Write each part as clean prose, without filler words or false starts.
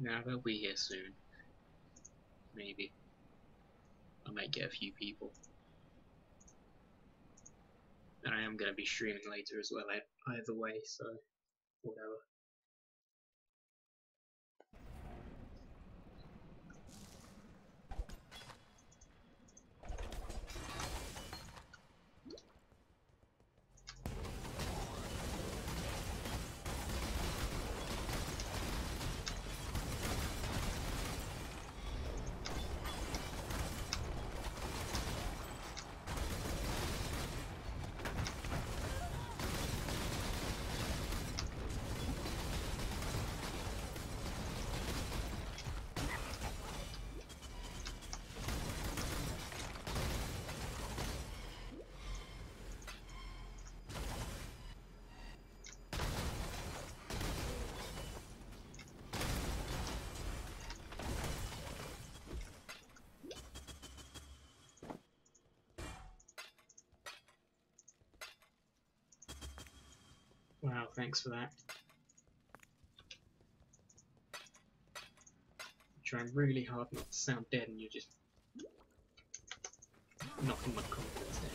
Now they'll be here soon. Maybe. I might get a few people. And I am going to be streaming later as well, either way, so whatever. Wow, thanks for that. I'm trying really hard not to sound dead and you're just knocking my confidence down.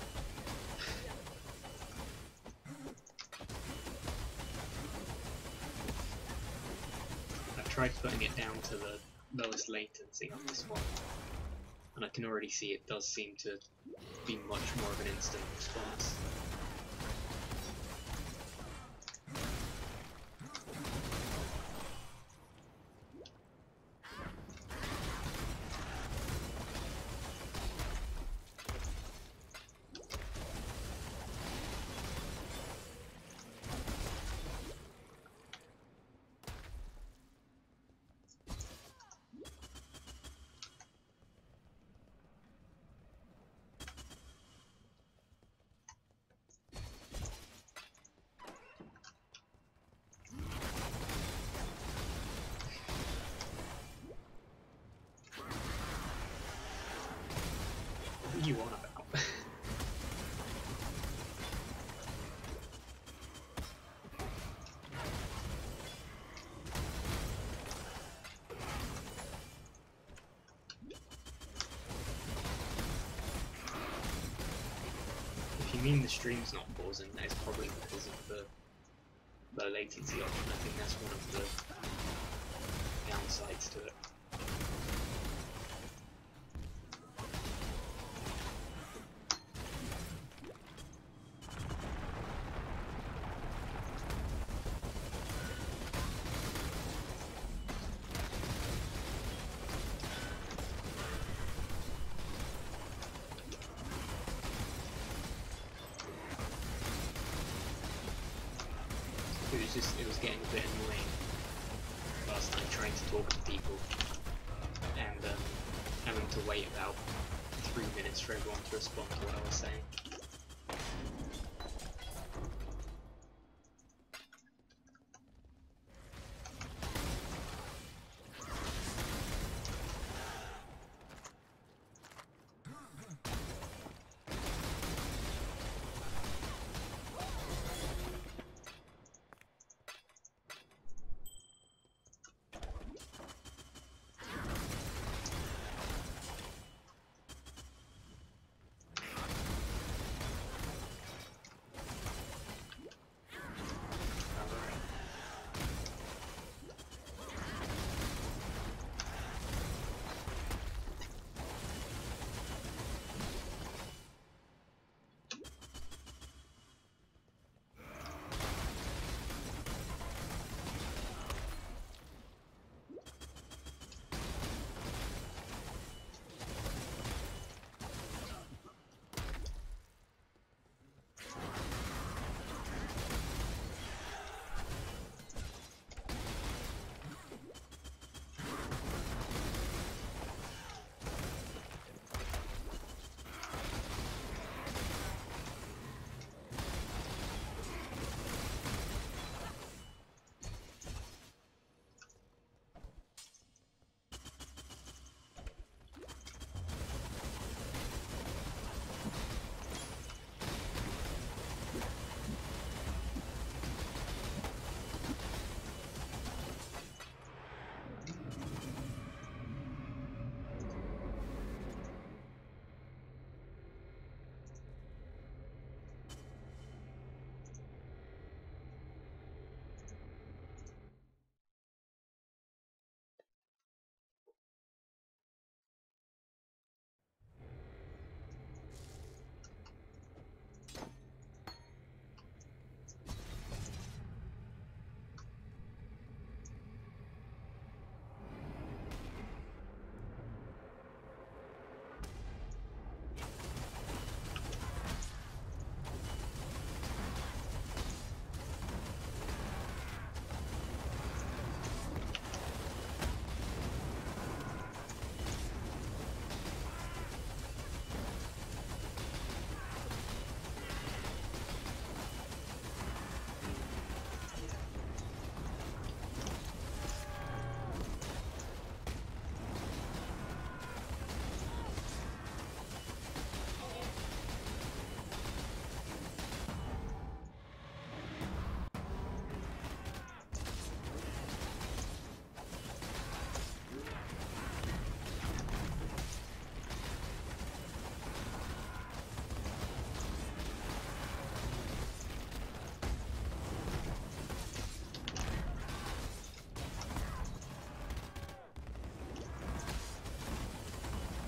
I've tried putting it down to the lowest latency on this one, and I can already see it does seem to be much more of an instant response. What are you on about? If you mean the stream's not pausing, that is probably because of the low latency option. I think that's one of the downsides to it. It was getting a bit annoying last time trying to talk to people and having to wait about 3 minutes for everyone to respond to what I was saying.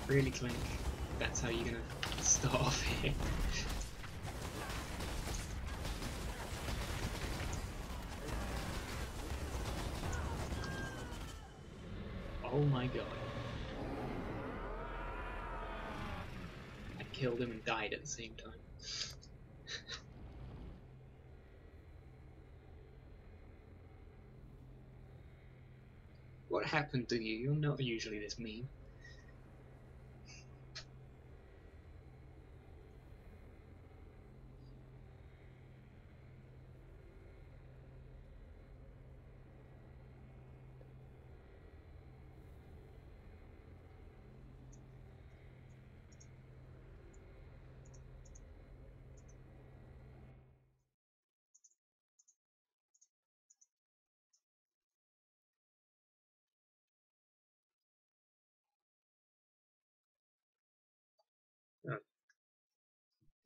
Really, Clank? That's how you're gonna start off here? Oh my god. I killed him and died at the same time. What happened to you? You're not usually this mean.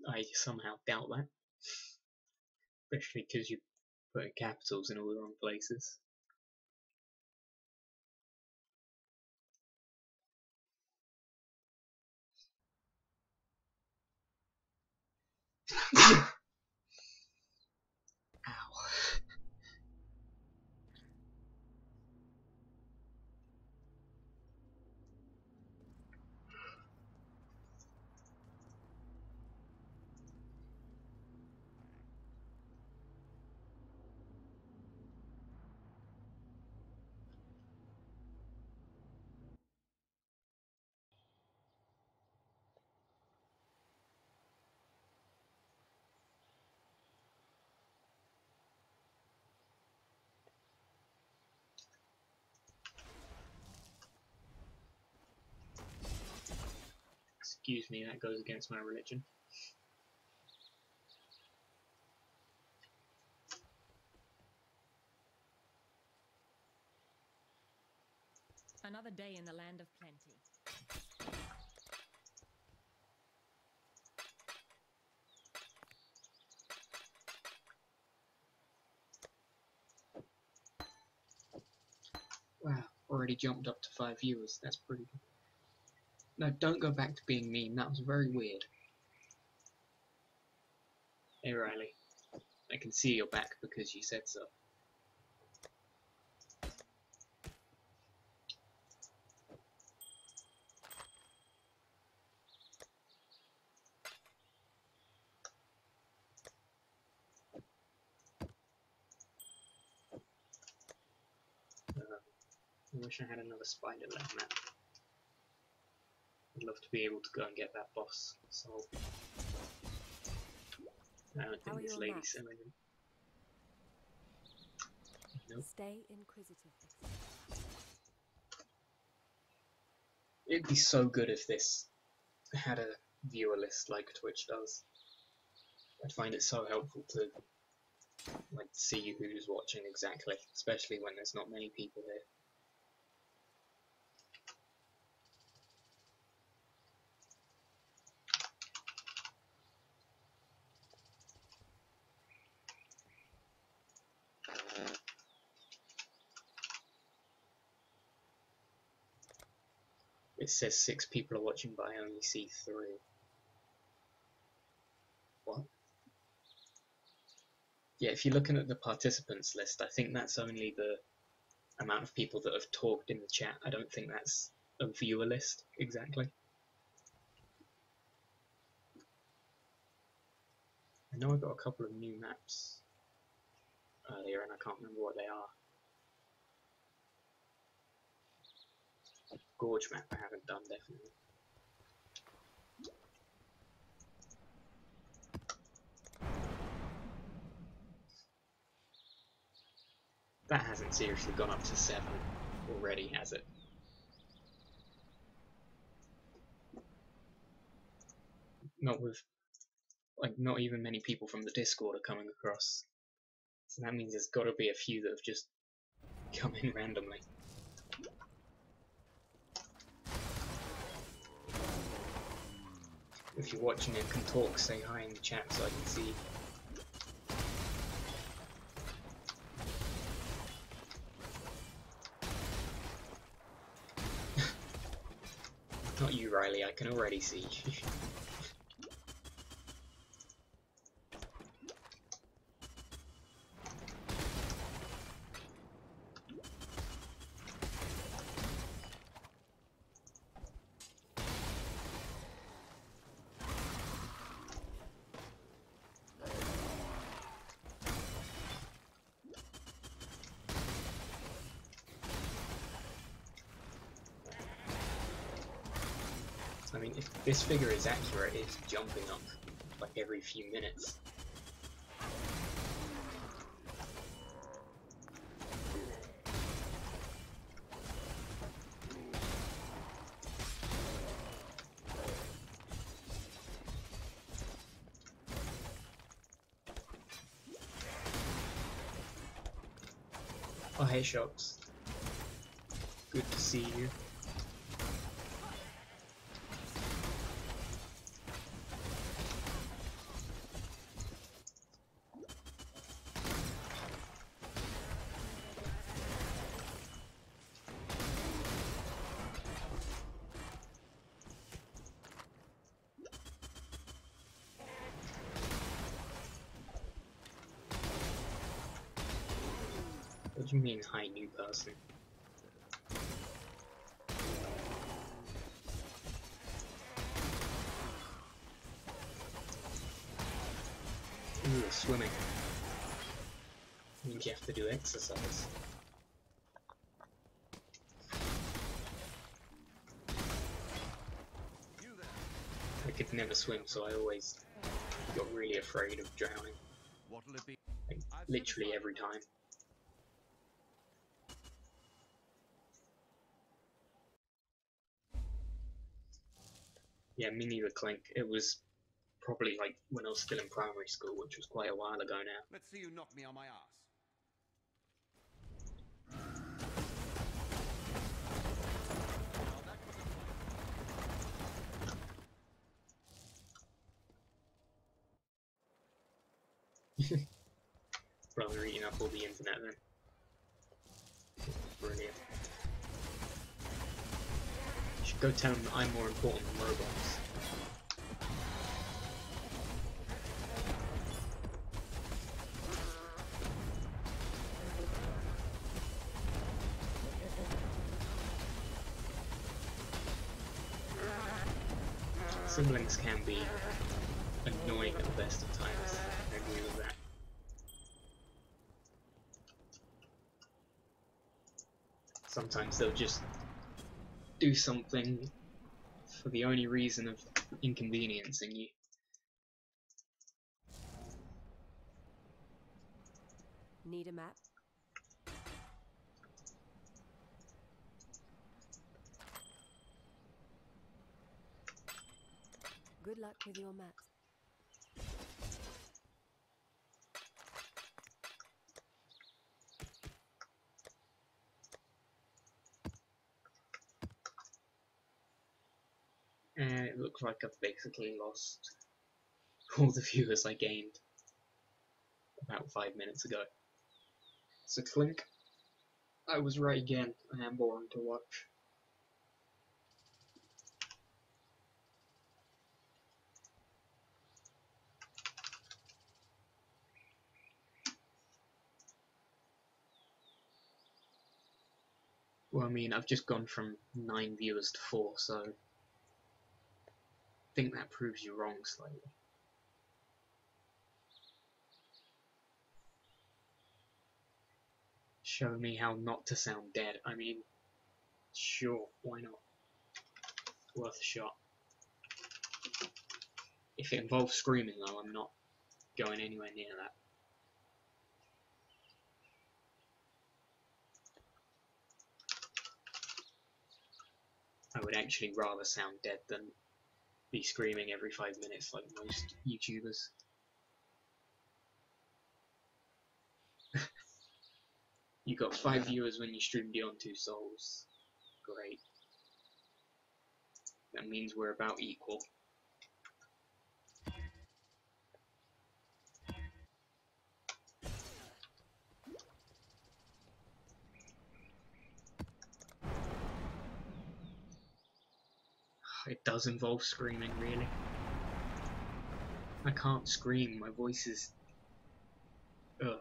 I somehow doubt that. Especially because you put capitals in all the wrong places. Ow. Excuse me, that goes against my religion. Another day in the land of plenty. Wow, already jumped up to 5 viewers. That's pretty good. No, don't go back to being mean. That was very weird. Hey Riley, I can see you're back because you said so. I wish I had another spider left map. I'd love to be able to go and get that boss. So I don't think this lady's selling him. Nope. Stay inquisitive. It'd be so good if this had a viewer list like Twitch does. I'd find it so helpful to like see who's watching exactly, especially when there's not many people here. It says 6 people are watching, but I only see 3. What? Yeah, if you're looking at the participants list, I think that's only the amount of people that have talked in the chat. I don't think that's a viewer list exactly. I know I got a couple of new maps earlier and I can't remember what they are. Gorge map I haven't done, definitely. That hasn't seriously gone up to 7 already, has it? Not with, like, not even many people from the Discord are coming across. So that means there's got to be a few that have just come in randomly. If you're watching and can talk, say hi in the chat so I can see. Not you, Riley, I can already see. I mean, if this figure is accurate, it's jumping up like every few minutes. Oh, hey, Shocks. Good to see you. What do you mean, hi, new person? Ooh, swimming. Means you have to do exercise. I could never swim, so I always got really afraid of drowning. What'll it be? Like, literally every time. Yeah, me neither, Clink. It was probably like when I was still in primary school, which was quite a while ago now. Let's see you knock me on my ass. Brother eating up all the internet then. Brilliant. You should go tell him that I'm more important than robots. Siblings can be annoying at the best of times. I agree with that. Sometimes they'll just do something for the only reason of inconveniencing you. Need a map? Good luck with your maps. And it looks like I've basically lost all the viewers I gained about 5 minutes ago. So Clink, I was right again. I am boring to watch. Well, I mean, I've just gone from 9 viewers to 4, so I think that proves you wrong slightly. Show me how not to sound dead. I mean, sure, why not? Worth a shot. If it involves screaming though, I'm not going anywhere near that. I would actually rather sound dead than be screaming every 5 minutes like most YouTubers. You got 5 viewers when you streamed Beyond Two Souls. Great. That means we're about equal. It does involve screaming, really. I can't scream, my voice is... Ugh.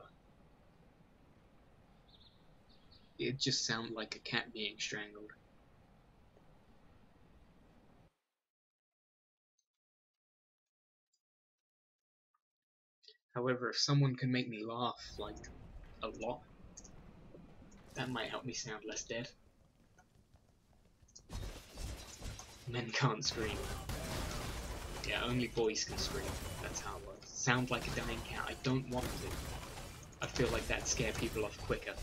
It just sounds like a cat being strangled. However, if someone can make me laugh, like, a lot, that might help me sound less dead. Men can't scream. Yeah, only boys can scream. That's how it works. Sound like a dying cat. I don't want to. I feel like that'd scare people off quicker.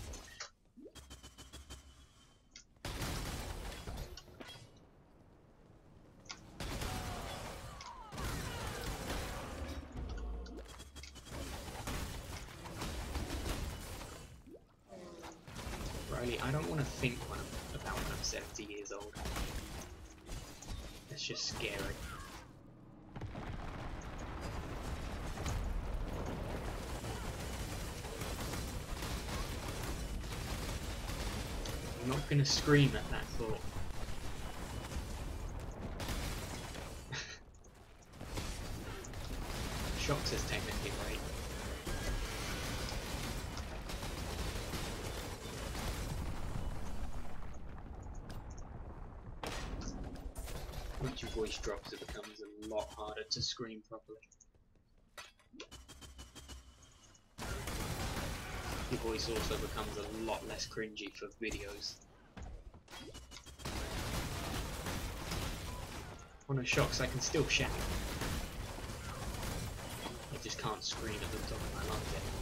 Riley, I don't want to think about when I'm 70 years old. That's just scary. I'm not gonna scream at that thought. Shocks is technically right. Once your voice drops, it becomes a lot harder to scream properly. Your voice also becomes a lot less cringy for videos. On a Shocks, I can still shout. I just can't scream at the top of my lungs anymore.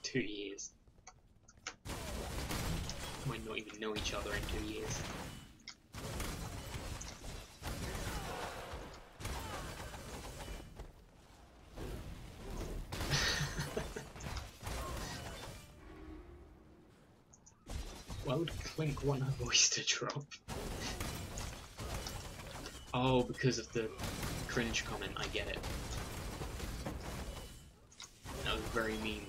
Two years. Might not even know each other in 2 years. Why would Clink want her voice to drop? Oh, because of the cringe comment, I get it. That was very mean.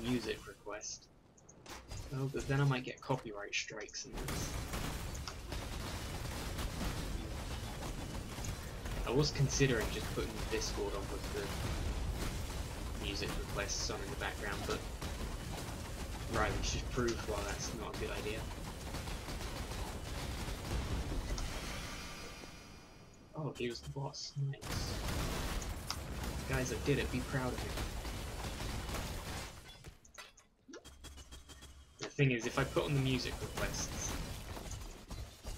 Music request. Oh, but then I might get copyright strikes and this. I was considering just putting the Discord on with the music requests on in the background, but Riley's just proved why that's not a good idea. Oh, he was the boss. Nice. Guys, I did it. Be proud of me. The thing is, if I put on the music requests,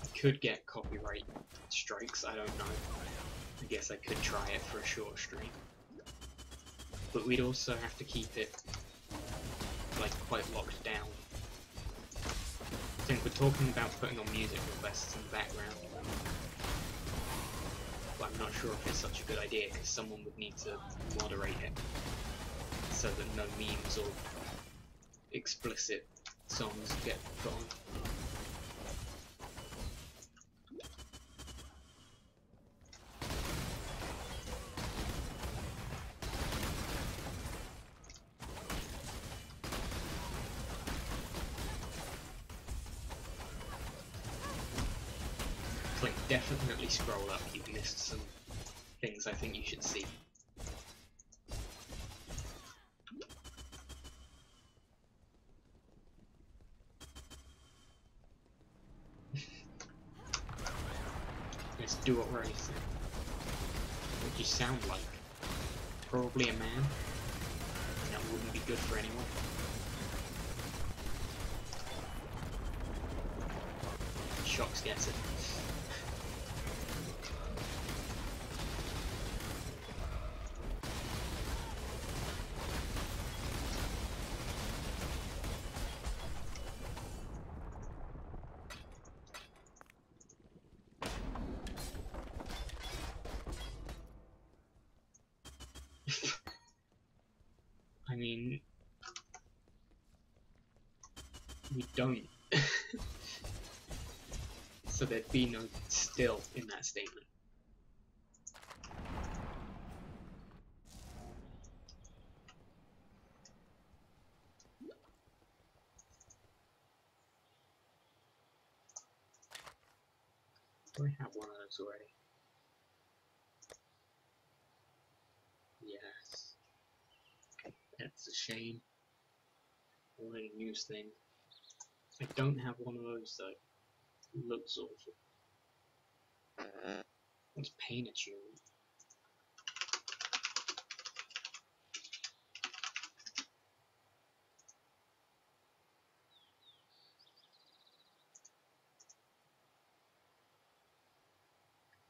I could get copyright strikes. I don't know. I guess I could try it for a short stream. But we'd also have to keep it, like, quite locked down. I think we're talking about putting on music requests in the background. But I'm not sure if it's such a good idea, because someone would need to moderate it, so that no memes or explicit songs get put on. Click definitely scroll up, you've missed some things I think you should see. Let's do what Ray said. What do you sound like? Probably a man. That wouldn't be good for anyone. Shocks gets it. mean, we don't. So there'd be no still in that statement. Do I have one of those already? Yes. That's a shame. I wanted a news thing. I don't have one of those though. It looks awful. What's pain achievement?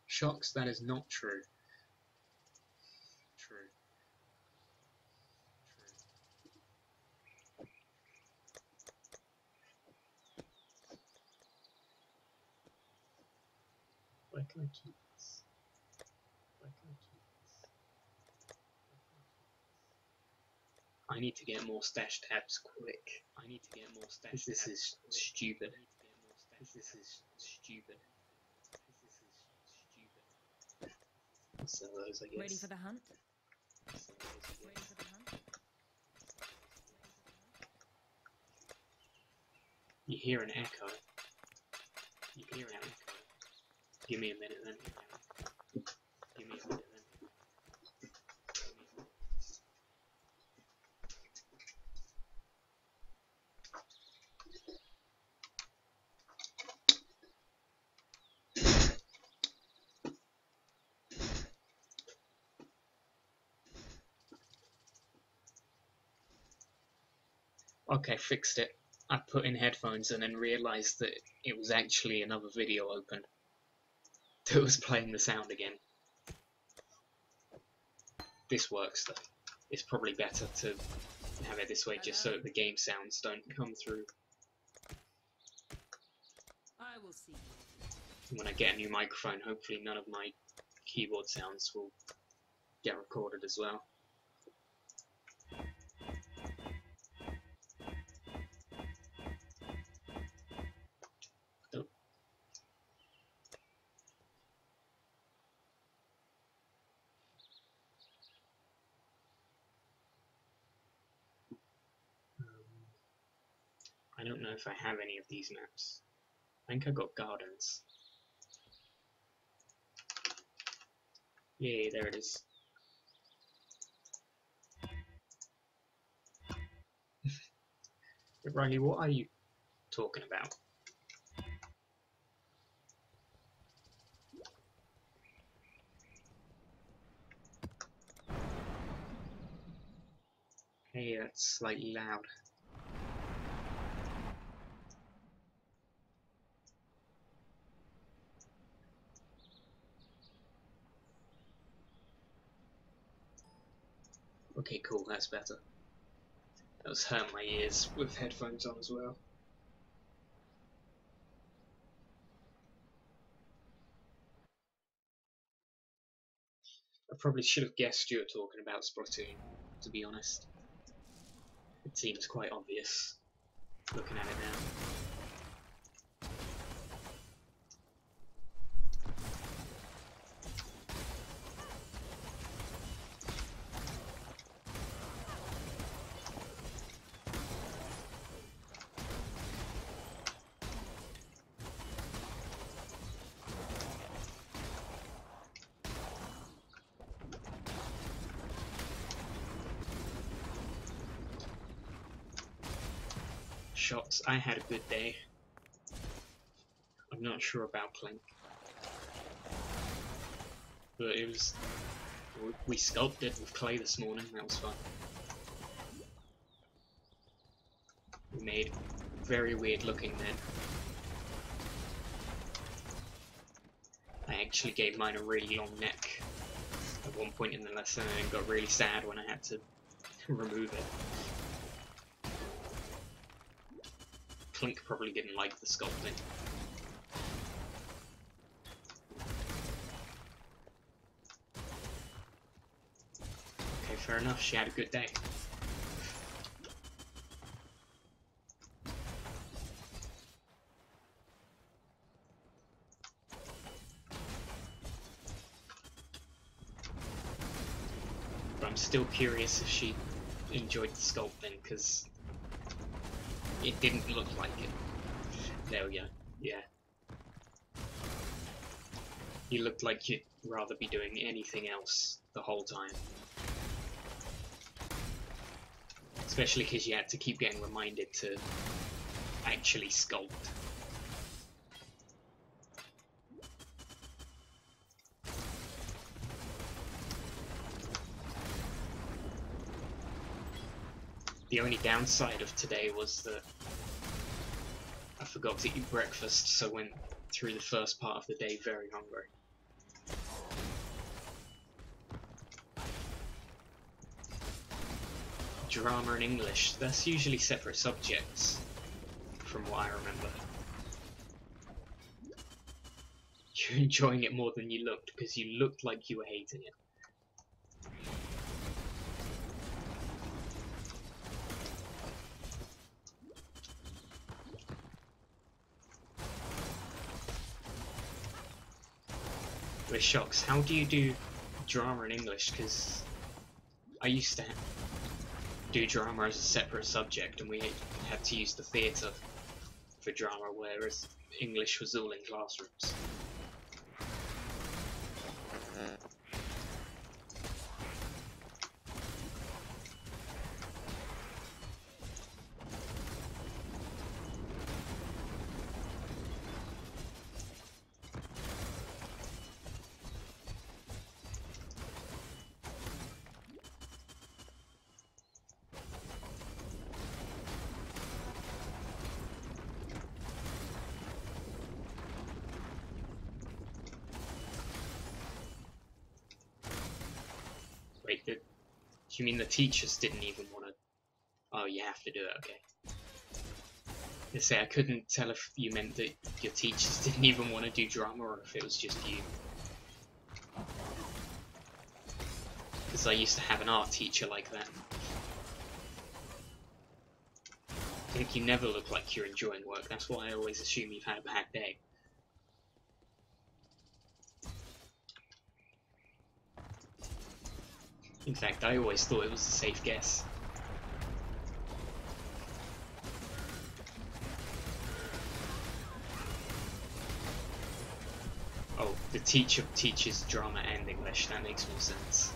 Shocks, that is not true. True. Where can I keep this? Where can I keep this? I need to get more stash tabs quick. I need to get more stash tabs. This is stupid. This is stupid. This is stupid. So those, I guess. Ready for the hunt? So those, I Ready guess. for the hunt? You hear an echo. You hear an echo. Give me a minute then. Give me a minute then. Okay, fixed it. I put in headphones and then realised that it was actually another video open that was playing the sound again. This works though. It's probably better to have it this way just so that the game sounds don't come through. I will see. When I get a new microphone, hopefully none of my keyboard sounds will get recorded as well. I don't know if I have any of these maps. I think I got gardens. Yay, there it is. But Riley, what are you talking about? Hey, that's slightly loud. Okay, cool, that's better. That was hurting my ears with headphones on as well. I probably should have guessed you were talking about Splatoon, to be honest. It seems quite obvious, looking at it now. Shots, I had a good day. I'm not sure about Clink. But it was... we sculpted with clay this morning, that was fun. We made very weird looking men. I actually gave mine a really long neck at one point in the lesson and got really sad when I had to remove it. Clink probably didn't like the sculpting. Okay, fair enough, she had a good day. I'm still curious if she enjoyed the sculpting, because it didn't look like it. There we go. Yeah. You looked like you'd rather be doing anything else the whole time. Especially because you had to keep getting reminded to actually sculpt. The only downside of today was that I forgot to eat breakfast, so went through the first part of the day very hungry. Drama and English, that's usually separate subjects, from what I remember. You're enjoying it more than you looked, because you looked like you were hating it. With shocks, how do you do drama and English? Because I used to do drama as a separate subject, and we had to use the theatre for drama, whereas English was all in classrooms. Wait, do you mean the teachers didn't even want to... Oh, you have to do it, okay. I say, I couldn't tell if you meant that your teachers didn't even want to do drama, or if it was just you. Because I used to have an art teacher like that. I think you never look like you're enjoying work, that's why I always assume you've had a bad day. In fact, I always thought it was a safe guess. Oh, the teacher teaches drama and English, that makes more sense.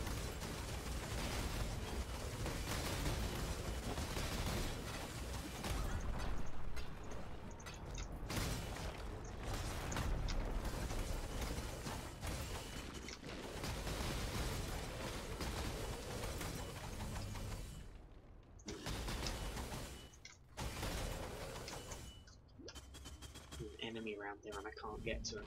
Enemy around there and I can't get to him.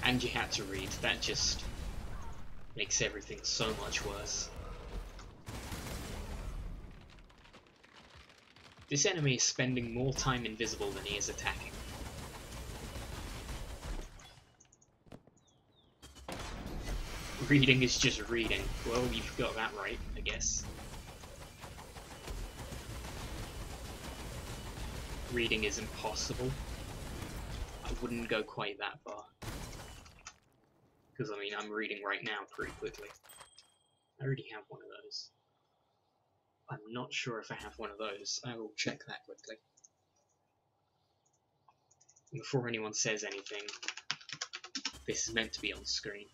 And you had to read, that just makes everything so much worse. This enemy is spending more time invisible than he is attacking. Reading is just reading. Well, you've got that right, I guess. Reading is impossible. I wouldn't go quite that far. Because, I mean, I'm reading right now pretty quickly. I already have one of those. I'm not sure if I have one of those. I will check that quickly. Before anyone says anything, this is meant to be on screen.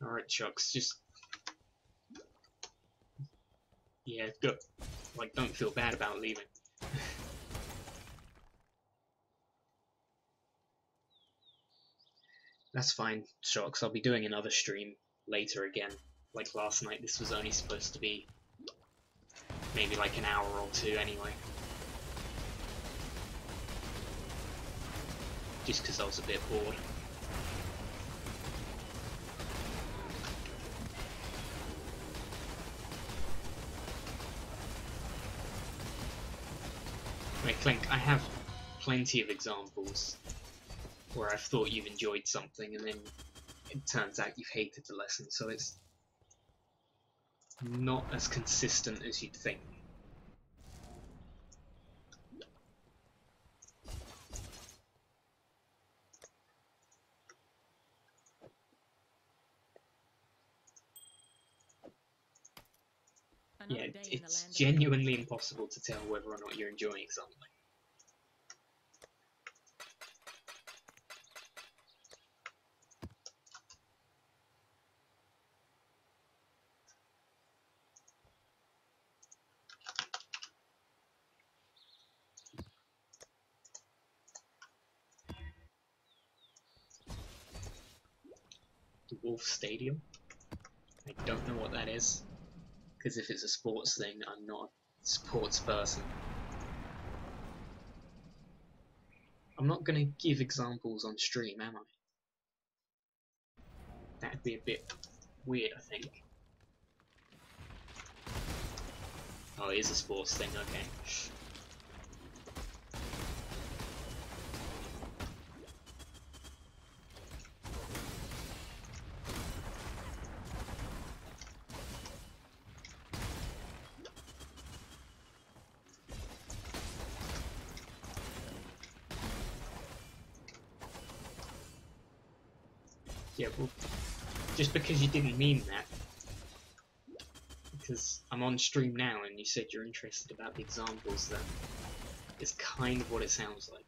Alright, Chucks, just... Yeah, go. Like, don't feel bad about leaving. That's fine, Chucks, I'll be doing another stream later again. Like last night, this was only supposed to be maybe like an hour or two anyway. Just because I was a bit bored. Right, Clink, I have plenty of examples where I've thought you've enjoyed something and then it turns out you've hated the lesson, so it's not as consistent as you'd think. Another Yeah, day in the it's land of genuinely impossible to tell whether or not you're enjoying something. The Wolf Stadium? I don't know what that is, because if it's a sports thing, I'm not a sports person. I'm not going to give examples on stream, am I? That'd be a bit weird, I think. Oh, it is a sports thing, okay. Yeah, well, just because you didn't mean that, because I'm on stream now and you said you're interested about the examples, then it's kind of what it sounds like.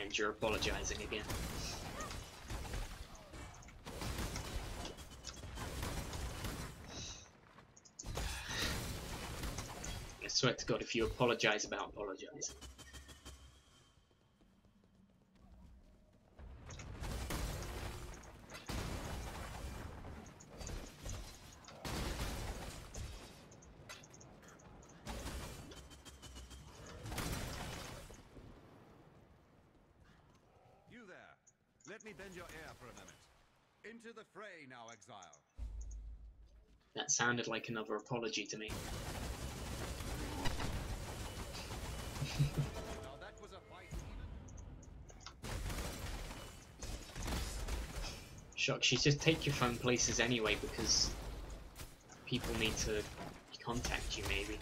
And you're apologizing again. I swear to God, if you apologize about apologizing. You there. Let me bend your ear for a moment. Into the fray now, Exile. That sounded like another apology to me. Now that was a fight even. Shucks, you just take your phone places anyway because people need to contact you, maybe.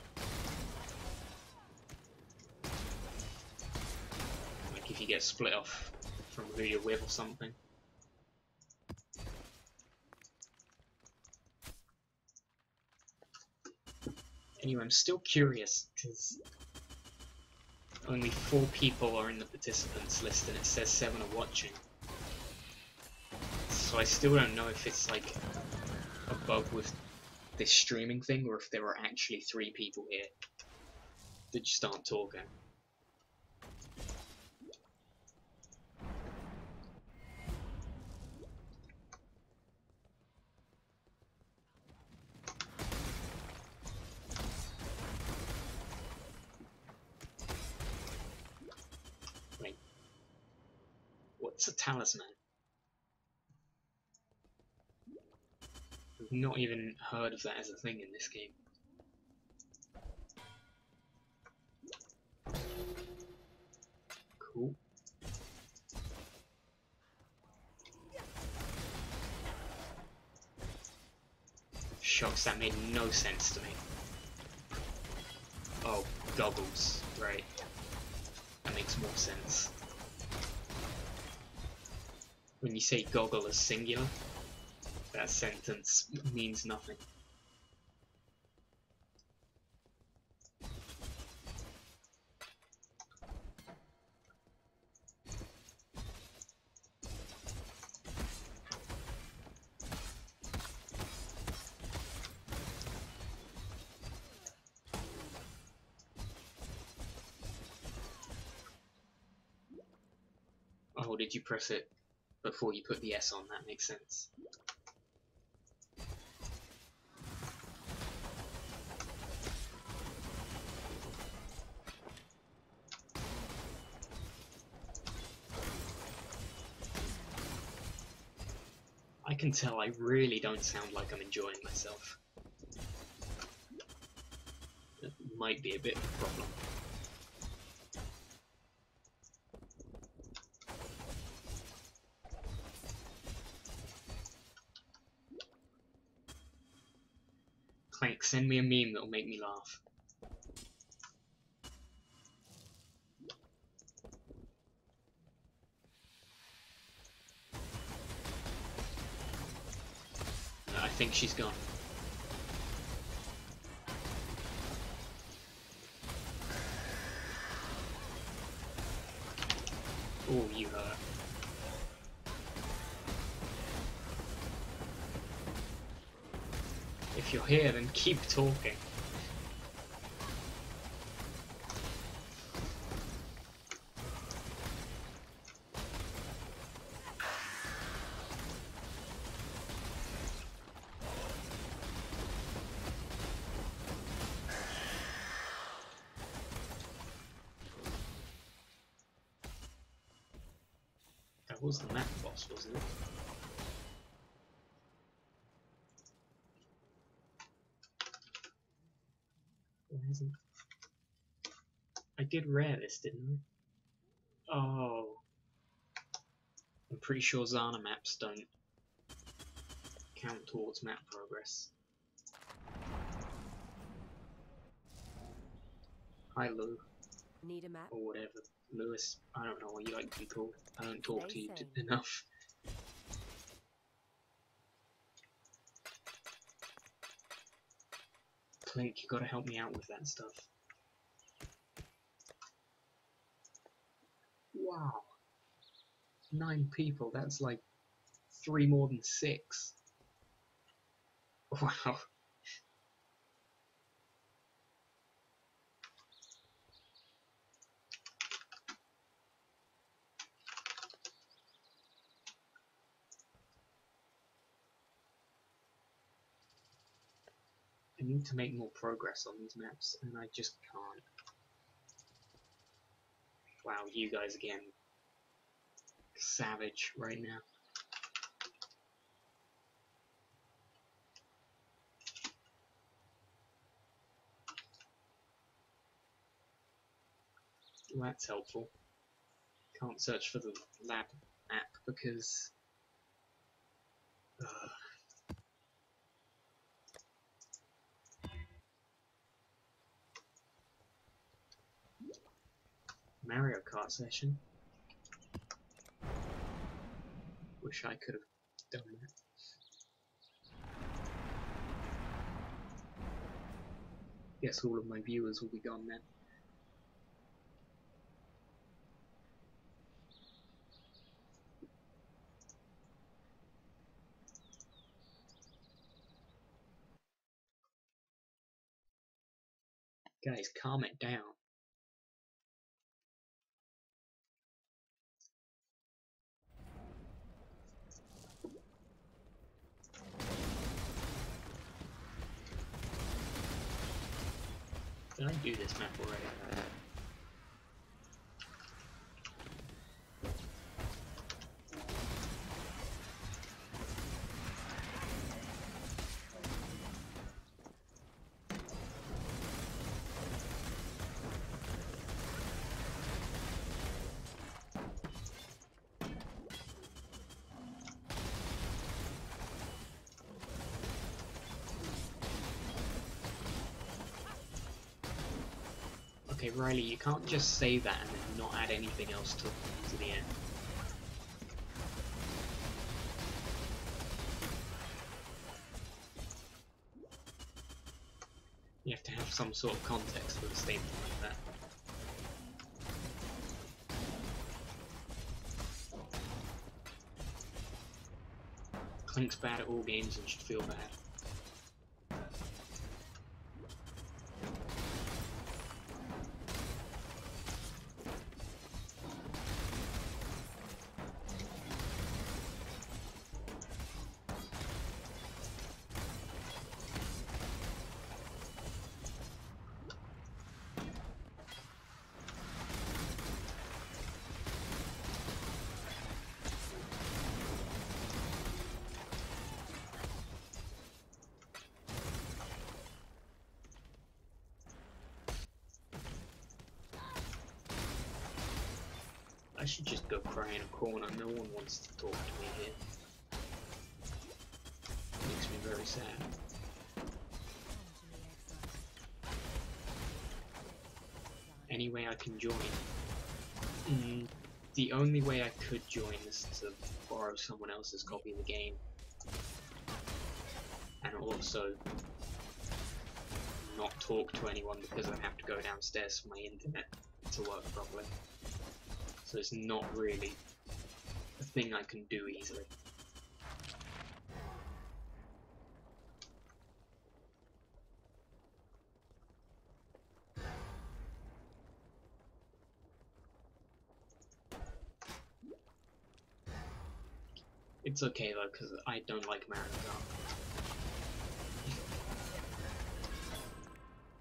Like if you get split off from who you're with or something. Anyway, I'm still curious because only 4 people are in the participants list and it says 7 are watching. So I still don't know if it's like a bug with this streaming thing or if there are actually 3 people here that just aren't talking. Wait, what's a talisman? I've not even heard of that as a thing in this game. Cool. Shocks, that made no sense to me. Oh, goggles, right. That makes more sense. When you say goggle as singular, that sentence means nothing. Oh, did you press it before you put the S on? That makes sense. I can tell I really don't sound like I'm enjoying myself. might be a bit of a problem. Clank, send me a meme that'll make me laugh. I think she's gone. Oh, you hurt. If you're here, then keep talking. That was the map boss, wasn't it? Why isn't... I did rare this, didn't I? Oh. I'm pretty sure Zana maps don't count towards map progress. Hi, Lou. Need a map? Or whatever. Lewis, I don't know what you like to be called. I don't talk to you enough. Clink, you gotta help me out with that stuff. Wow. 9 people, that's like 3 more than 6. Wow. I need to make more progress on these maps, and I just can't. Wow, you guys again. Savage right now. Well, that's helpful. Can't search for the lab app because... Mario Kart session. Wish I could have done that. Guess all of my viewers will be gone then. Guys, calm it down. Did I do this map already? Okay, Riley, you can't just say that and then not add anything else to the end. You have to have some sort of context for a statement like that. Clink's bad at all games and should feel bad. should just go cry in a corner. No one wants to talk to me here. Makes me very sad. Any way I can join? The only way I could join is to borrow someone else's copy of the game. And also not talk to anyone because I have to go downstairs for my internet to work properly. So it's not really a thing I can do easily. It's okay though, because I don't like Mario Kart.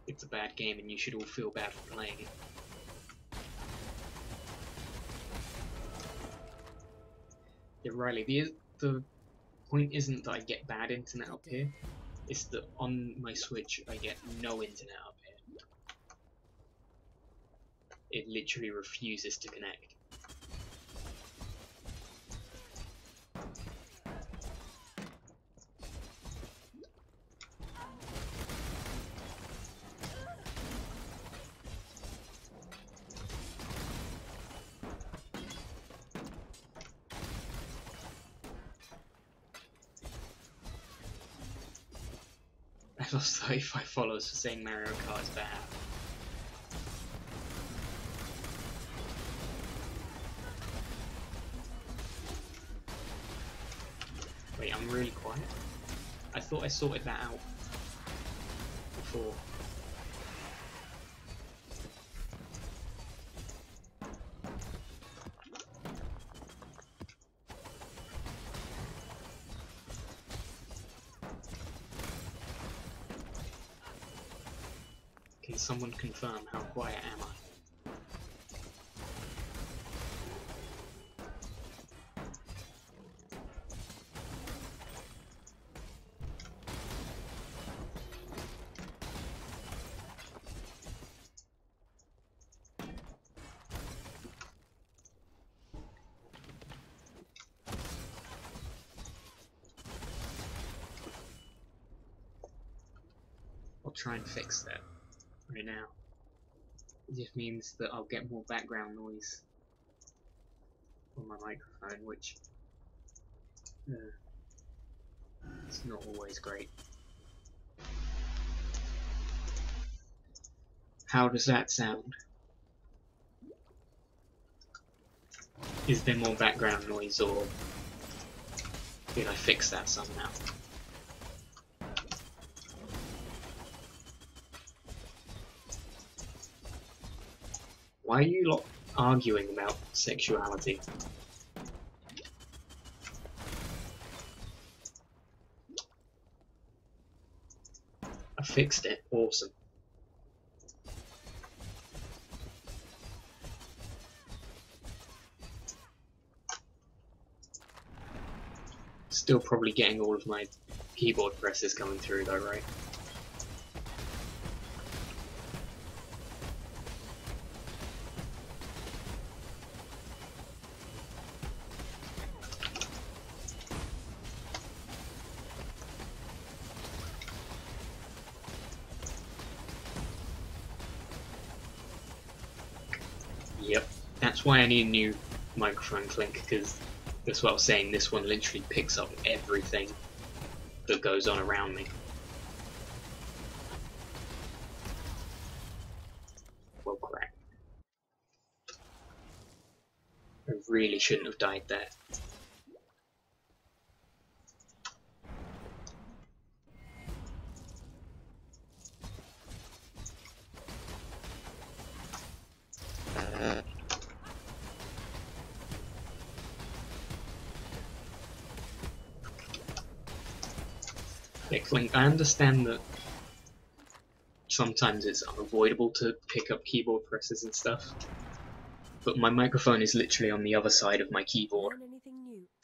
It's a bad game and you should all feel bad for playing it. Yeah, Riley, the point isn't that I get bad internet up here, it's that on my Switch I get no internet up here. It literally refuses to connect. I lost 35 followers for saying Mario Kart is bad. Wait, I'm really quiet? I thought I sorted that out before. Can someone confirm how quiet am I? I'll try and fix that right now. It just means that I'll get more background noise on my microphone, which it's not always great. How does that sound? Is there more background noise, or did I fix that somehow? Why are you lot arguing about sexuality? I fixed it. Awesome. Still probably getting all of my keyboard presses coming through though, right? Yep, that's why I need a new microphone clink, because that's what I was saying, this one literally picks up everything that goes on around me. Well, crap. I really shouldn't have died there. Yeah, Clink, I understand that sometimes it's unavoidable to pick up keyboard presses and stuff, but my microphone is literally on the other side of my keyboard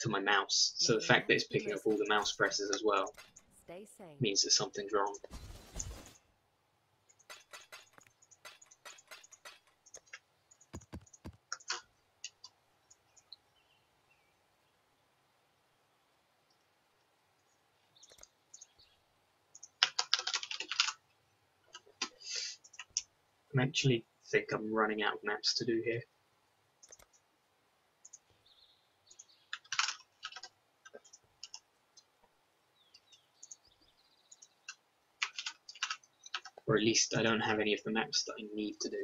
to my mouse, so the fact that it's picking up all the mouse presses as well means that something's wrong. I actually think I'm running out of maps to do here. Or at least I don't have any of the maps that I need to do.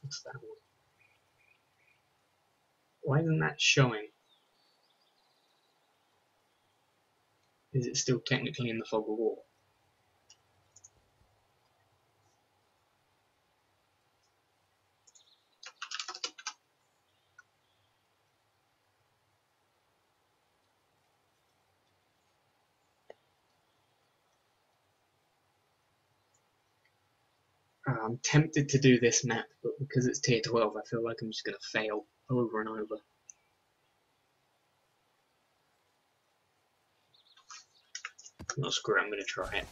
What's that one? Why isn't that showing? Is it still technically in the fog of war? I'm tempted to do this map, but because it's tier 12, I feel like I'm just going to fail over and over. No, screw it, I'm going to try it.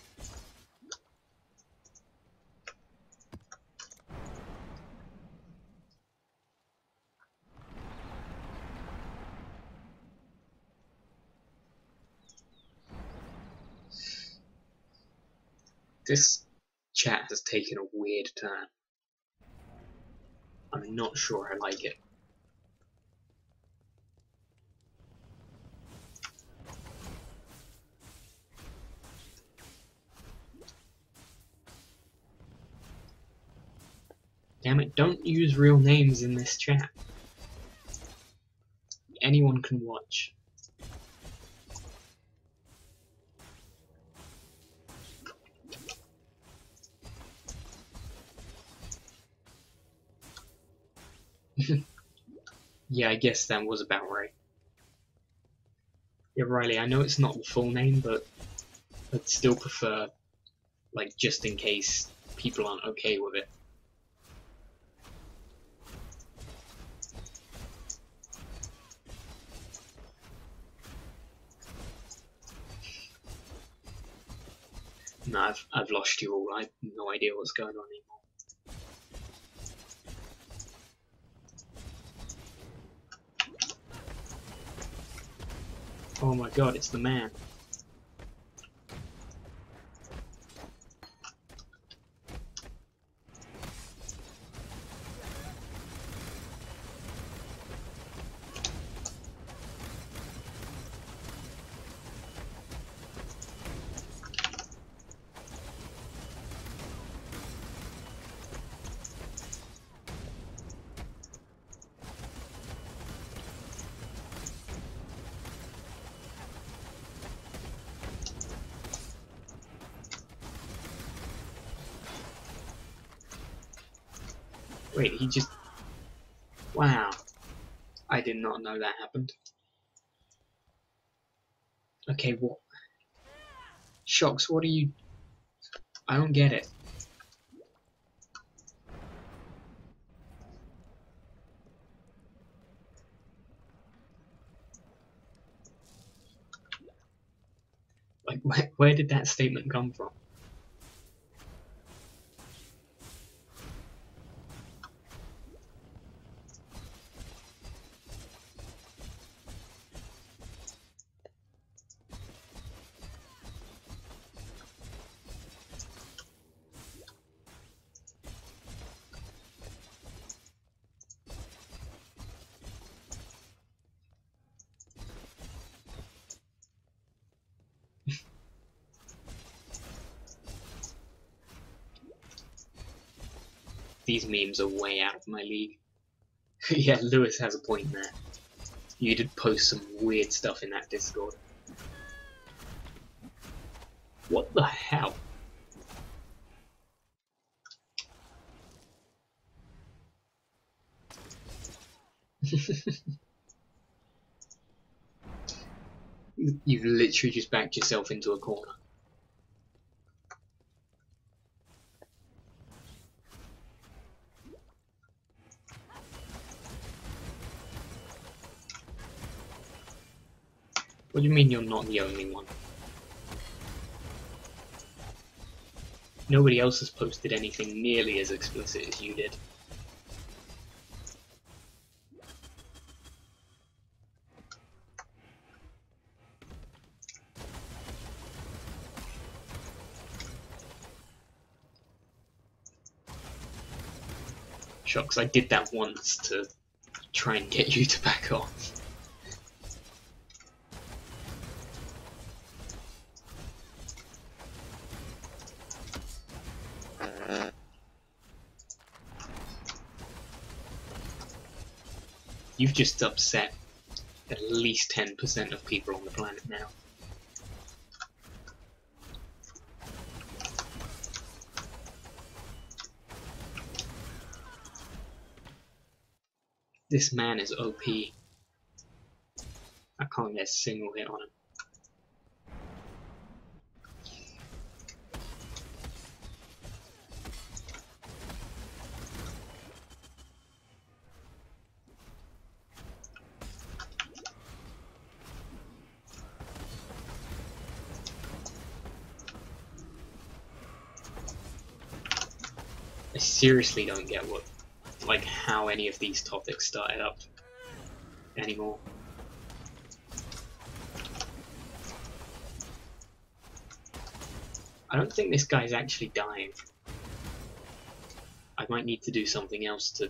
This chat has taken a weird turn. I'm not sure I like it. Damn it, don't use real names in this chat. Anyone can watch. Yeah, I guess that was about right. Yeah, Riley, I know it's not the full name, but I'd still prefer, like, just in case people aren't okay with it. No, I've lost you all. I have no idea what's going on anymore. Oh my god, it's the man. Wait, he just... Wow. I did not know that happened. Okay, what? Shocks, what are you... I don't get it. Like, where did that statement come from? These memes are way out of my league. Yeah, Lewis has a point there. You did post some weird stuff in that Discord. What the hell? You've literally just backed yourself into a corner. What do you mean you're not the only one? Nobody else has posted anything nearly as explicit as you did. Shocks, I did that once to try and get you to back off. You've just upset at least 10% of people on the planet now. This man is OP. I can't get a single hit on him. I seriously don't get how any of these topics started up anymore. I don't think this guy's actually dying. I might need to do something else to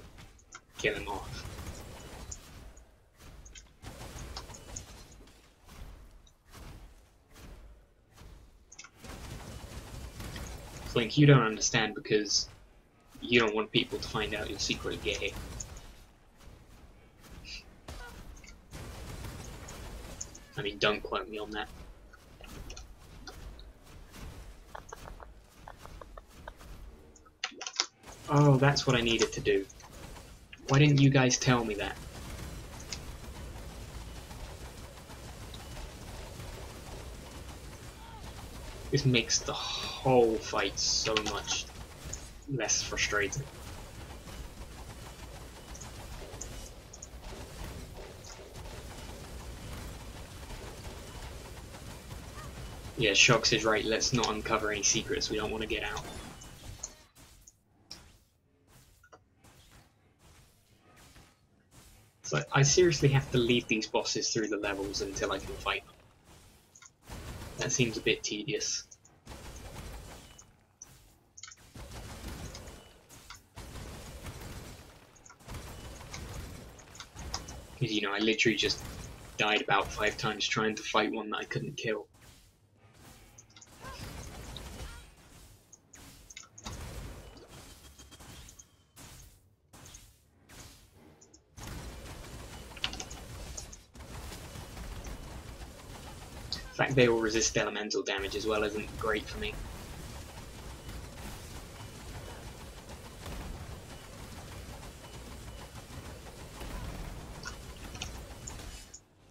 kill him off. Flink, you don't understand because you don't want people to find out you're secretly gay. I mean, don't quote me on that. Oh, that's what I needed to do. Why didn't you guys tell me that? This makes the whole fight so much less frustrating. Yeah, Shox is right, let's not uncover any secrets we don't want to get out. So I seriously have to lead these bosses through the levels until I can fight them. That seems a bit tedious. Because, you know, I literally just died about 5 times trying to fight one that I couldn't kill. The fact they all resist elemental damage as well isn't great for me.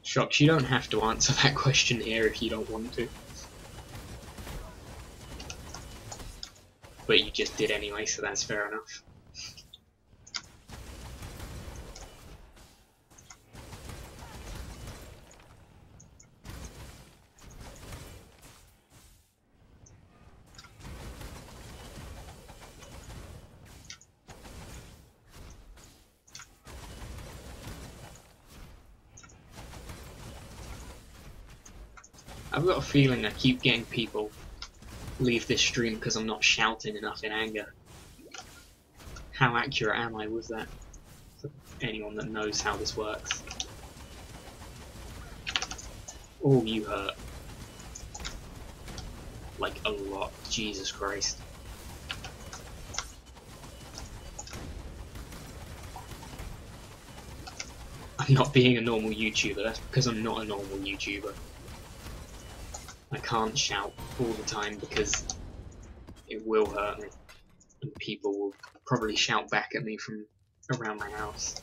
Shox, you don't have to answer that question here if you don't want to. But you just did anyway, so that's fair enough. I've got a feeling I keep getting people leave this stream because I'm not shouting enough in anger. How accurate am I with that? For anyone that knows how this works. Oh, you hurt. Like a lot. Jesus Christ. I'm not being a normal YouTuber, that's because I'm not a normal YouTuber. I can't shout all the time because it will hurt me, and people will probably shout back at me from around my house.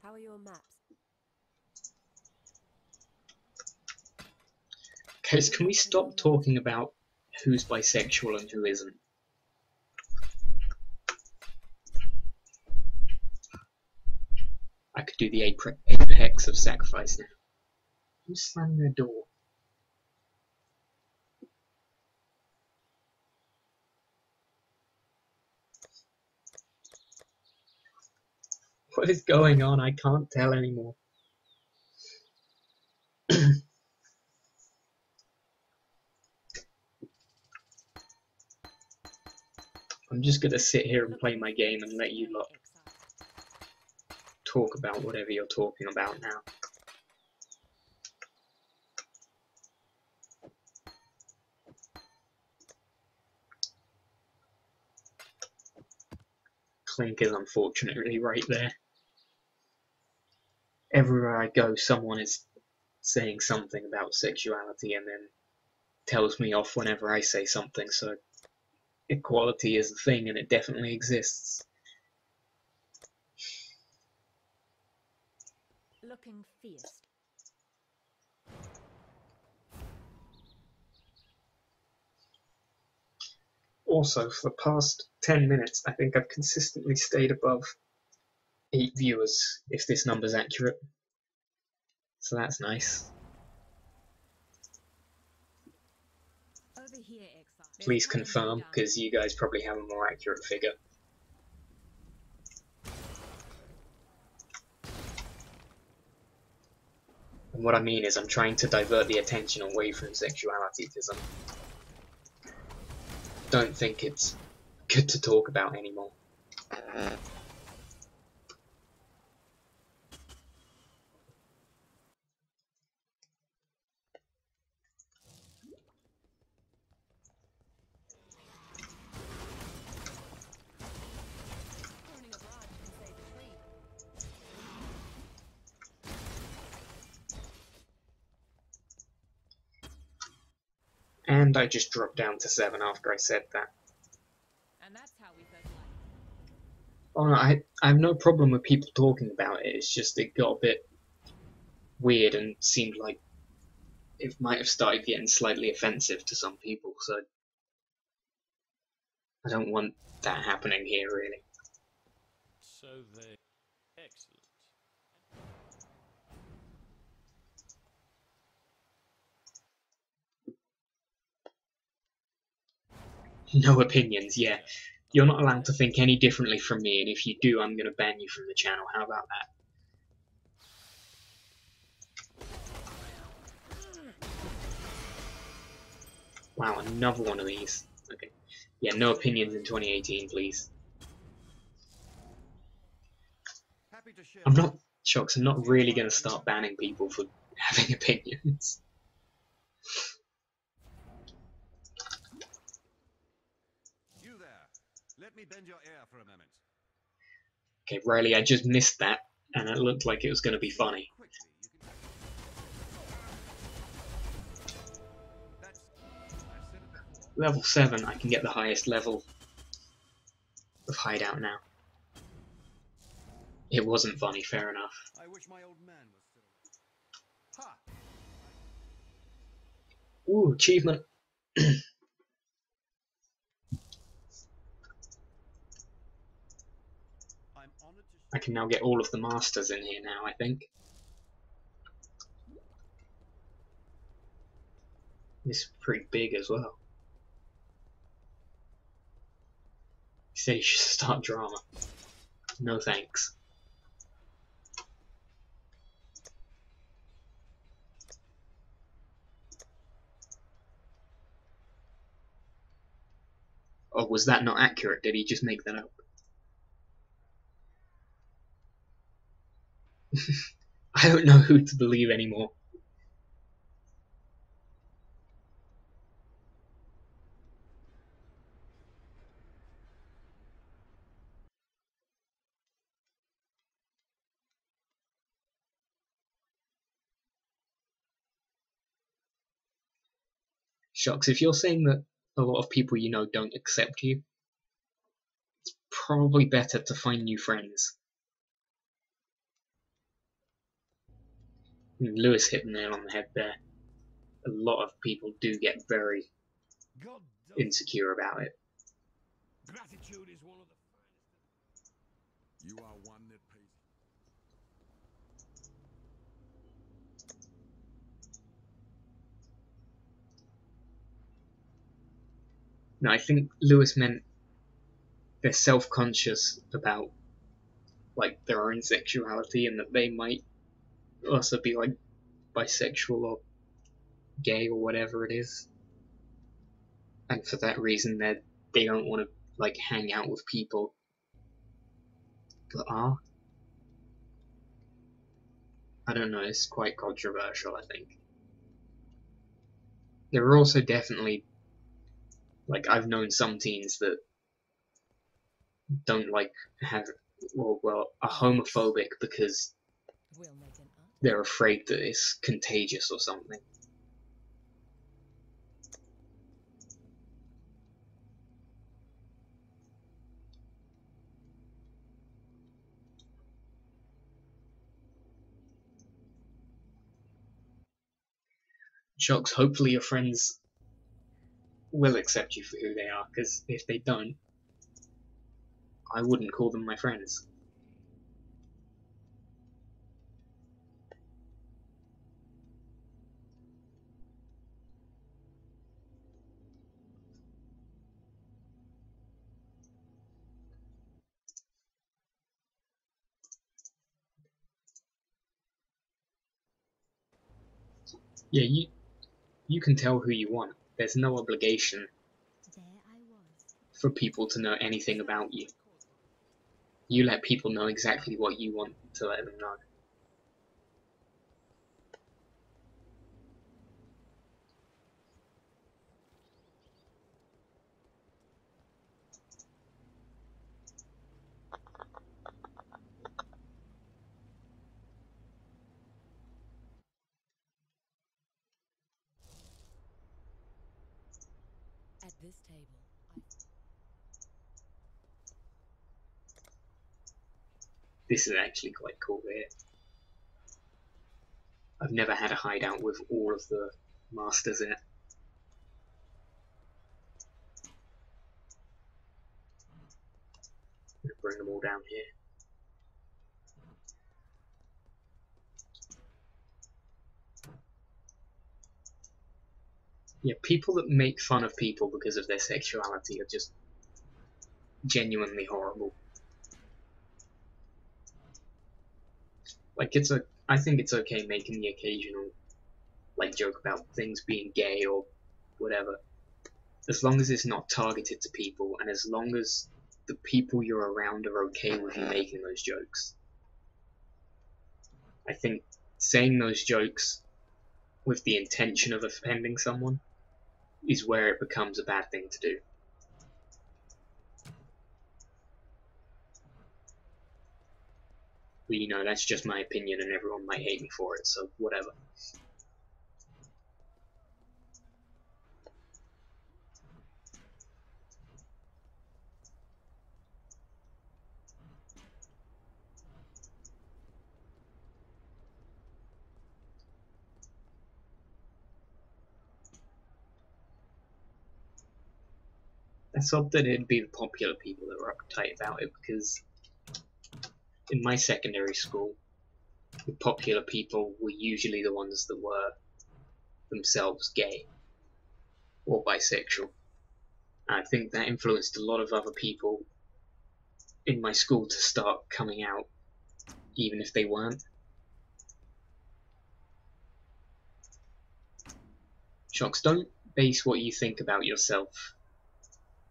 How are your maps? Guys, can we stop talking about who's bisexual and who isn't? I could do the apex of sacrifice now. Who's slamming their door? What is going on? I can't tell anymore. I'm just gonna sit here and play Looking my game for and let you today, lot Exile. talk about whatever you're talking about now. Clink is unfortunately right there. Everywhere I go, someone is saying something about sexuality and then tells me off whenever I say something, so equality is a thing and it definitely exists. Looking fierce. Also, for the past 10 minutes, I think I've consistently stayed above 8 viewers, if this number's accurate. So that's nice. Over here, Exile. Please confirm, because you guys probably have a more accurate figure. And what I mean is I'm trying to divert the attention away from sexuality, because I don't think it's good to talk about anymore. And I just dropped down to 7 after I said that. And that's how we first liked. Oh no, I have no problem with people talking about it, it's just it got a bit weird and seemed like it might have started getting slightly offensive to some people, so I don't want that happening here, really. So they... Excellent. No opinions, yeah. You're not allowed to think any differently from me, and if you do, I'm going to ban you from the channel. How about that? Wow, another one of these. Okay. Yeah, no opinions in 2018, please. Happy to share. I'm not... Shocks, I'm not really going to start banning people for having opinions. You there. Let me bend your ear for a moment. Okay, Riley, I just missed that, and it looked like it was going to be funny. Quickly, you can... That's... I've said it before. Level 7, I can get the highest level of hideout now. It wasn't funny, fair enough. I wish my old man was still around. Ha! Ooh, achievement. I'm honored to... I can now get all of the masters in here now, I think. This is pretty big as well. You said you should start drama. No thanks. Oh, was that not accurate? Did he just make that up? I don't know who to believe anymore. Shucks, if you're saying that a lot of people you know don't accept you, it's probably better to find new friends. Lewis hit the nail on the head there. A lot of people do get very God does. insecure about it. Gratitude is one of the finest. You are one that pays. No, I think Lewis meant they're self-conscious about like their own sexuality and that they might also be like bisexual or gay or whatever it is, and for that reason they don't want to like hang out with people that are. I don't know, it's quite controversial, I think. There are also definitely, like, I've known some teens that don't like have, well, are homophobic because We'll make an art. they're afraid that it's contagious or something. Shocks, hopefully your friends will accept you for who they are, because if they don't, I wouldn't call them my friends. Yeah, you can tell who you want. There's no obligation There I was. for people to know anything about you. You let people know exactly what you want to let them know. At this table, This is actually quite cool here. I've never had a hideout with all of the masters in it. I'm gonna bring them all down here. Yeah, people that make fun of people because of their sexuality are just genuinely horrible. Like, I think it's okay making the occasional, like, joke about things being gay or whatever, as long as it's not targeted to people, and as long as the people you're around are okay with you making those jokes. I think saying those jokes with the intention of offending someone is where it becomes a bad thing to do. But you know, that's just my opinion and everyone might hate me for it, so whatever. Let's hope that it'd be the popular people that were uptight about it, because in my secondary school, the popular people were usually the ones that were themselves gay or bisexual. And I think that influenced a lot of other people in my school to start coming out, even if they weren't. Shocks, don't base what you think about yourself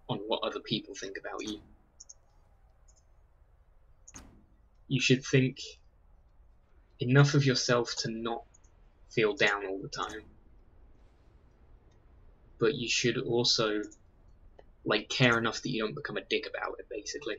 on what other people think about you. You should think enough of yourself to not feel down all the time. But you should also, like, care enough that you don't become a dick about it, basically.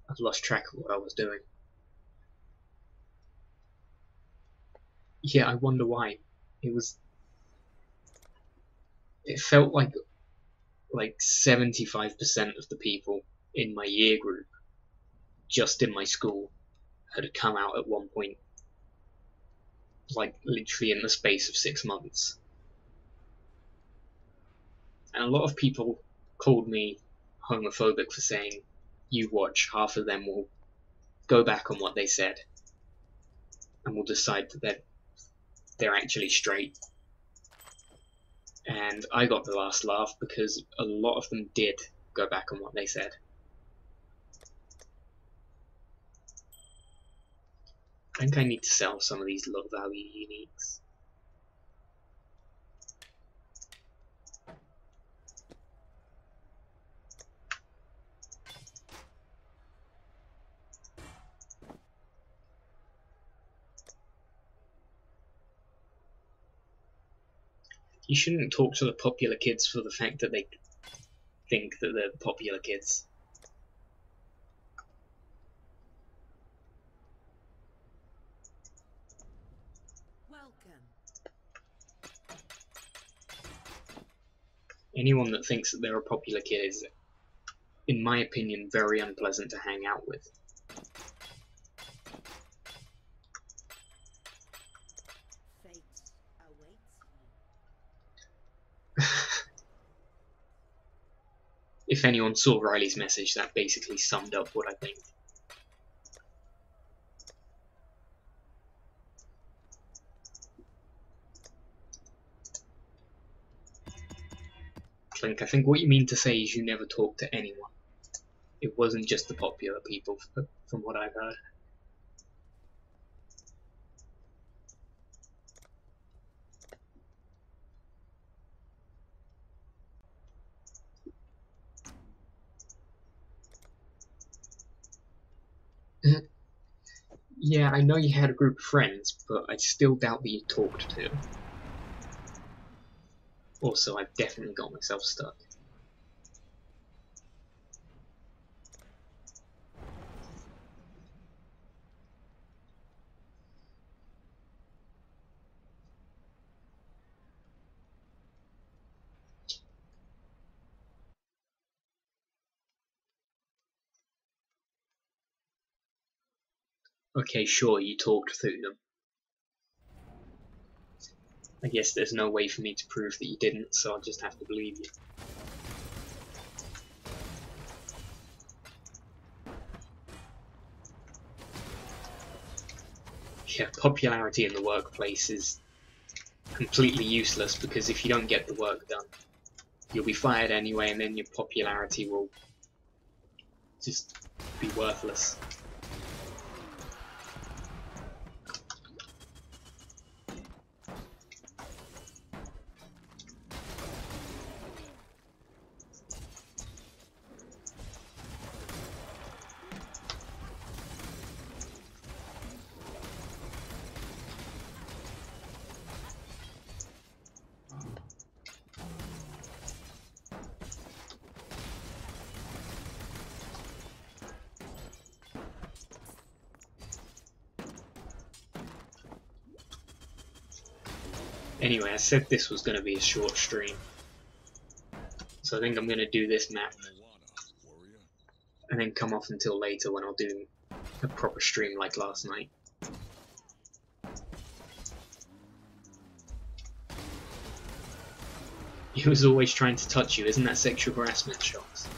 I've lost track of what I was doing. Yeah, I wonder why. It felt like 75% of the people in my year group, just in my school, had come out at one point, like literally in the space of 6 months. And a lot of people called me homophobic for saying, you watch, half of them will go back on what they said and will decide that they're actually straight. And I got the last laugh because a lot of them did go back on what they said. I think I need to sell some of these low value uniques. You shouldn't talk to the popular kids for the fact that they think that they're popular kids. Welcome. Anyone that thinks that they're a popular kid is, in my opinion, very unpleasant to hang out with. Fate awaits If anyone saw Riley's message, that basically summed up what I think. Clink, I think what you mean to say is you never talk to anyone. It wasn't just the popular people, from what I've heard. Yeah, I know you had a group of friends, but I still doubt that you talked to them. Also, I've definitely got myself stuck. Okay, sure, you talked through them. I guess there's no way for me to prove that you didn't, so I'll just have to believe you. Yeah, popularity in the workplace is completely useless because if you don't get the work done, you'll be fired anyway, and then your popularity will just be worthless. Anyway, I said this was going to be a short stream, so I think I'm going to do this map and then come off until later when I'll do a proper stream like last night. He was always trying to touch you, isn't that sexual harassment, Shots?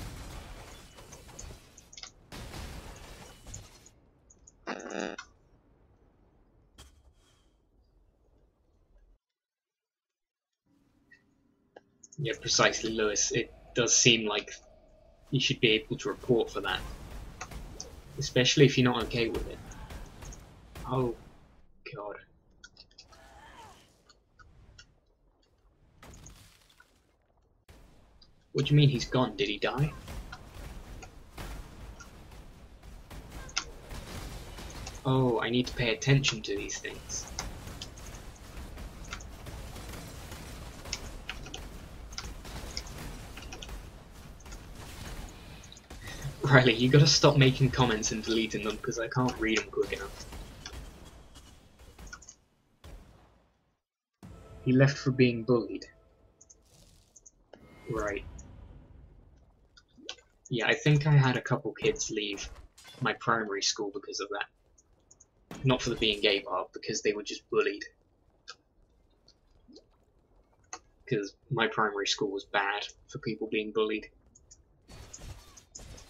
Yeah, precisely, Lewis. It does seem like you should be able to report for that. Especially if you're not okay with it. Oh, God. What do you mean he's gone? Did he die? Oh, I need to pay attention to these things. Riley, you gotta stop making comments and deleting them because I can't read them quick enough. He left for being bullied. Right. Yeah, I think I had a couple kids leave my primary school because of that. Not for the being gay part, because they were just bullied. Because my primary school was bad for people being bullied.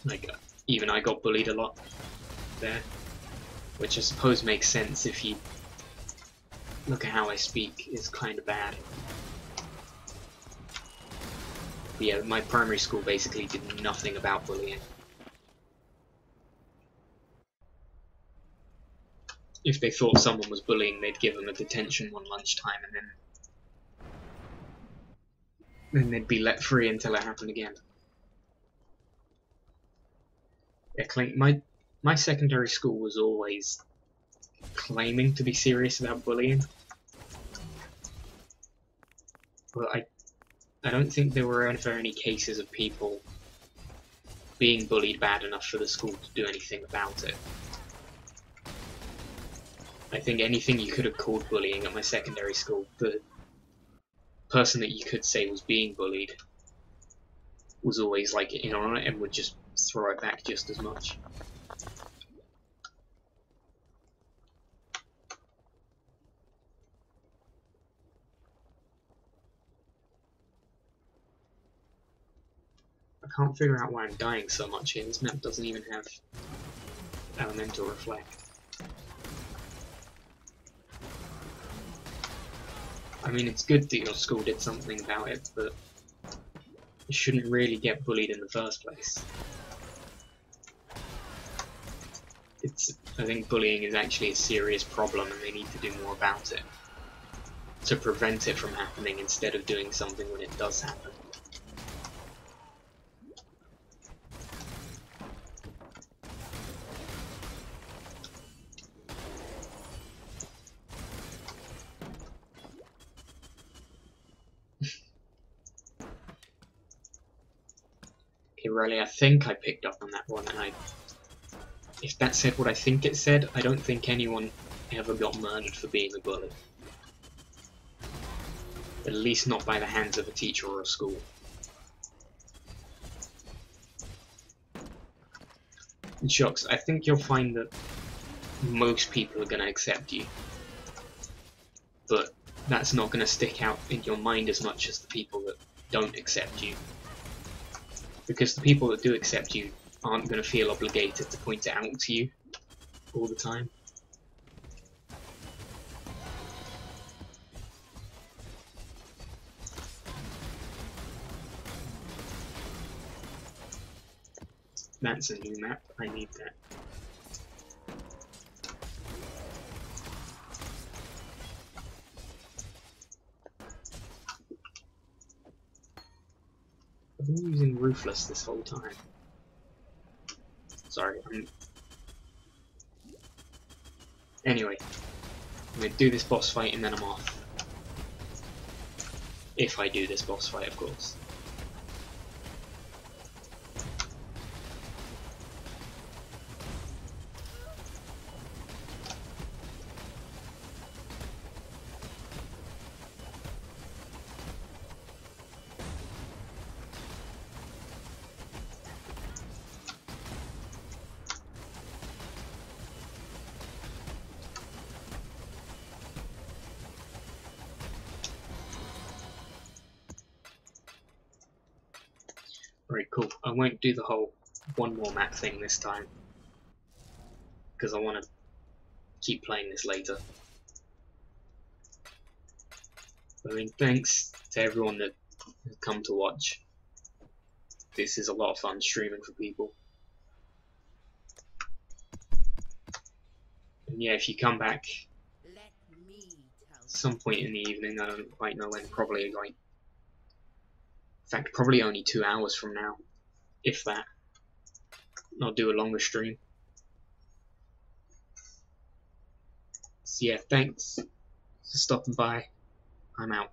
Like, even I got bullied a lot there. Which I suppose makes sense if you look at how I speak is kind of bad. But yeah, my primary school basically did nothing about bullying. If they thought someone was bullying, they'd give them a detention one lunchtime, and then they'd be let free until it happened again. Yeah, my secondary school was always claiming to be serious about bullying, but I don't think there were ever any cases of people being bullied bad enough for the school to do anything about it. I think anything you could have called bullying at my secondary school, the person that you could say was being bullied was always like in on it and would just throw it back just as much. I can't figure out why I'm dying so much here. This map doesn't even have elemental reflect. I mean, it's good that your school did something about it, but you shouldn't really get bullied in the first place. I think bullying is actually a serious problem and they need to do more about it to prevent it from happening instead of doing something when it does happen. Okay, really, I think I picked up on that one, and if that said what I think it said, I don't think anyone ever got murdered for being a bully. At least not by the hands of a teacher or a school. And Shocks, I think you'll find that most people are going to accept you, but that's not going to stick out in your mind as much as the people that don't accept you. Because the people that do accept you aren't going to feel obligated to point it out to you all the time. That's a new map, I need that. I've been using Ruthless this whole time. Sorry, Anyway, I'm going to do this boss fight and then I'm off. If I do this boss fight, of course. Very cool. I won't do the whole one more map thing this time, because I want to keep playing this later. I mean, thanks to everyone that has come to watch. This is a lot of fun streaming for people. And yeah, if you come back some point in the evening, I don't quite know when, probably like, in fact, probably only 2 hours from now, if that. I'll do a longer stream. So yeah, thanks for stopping by. I'm out.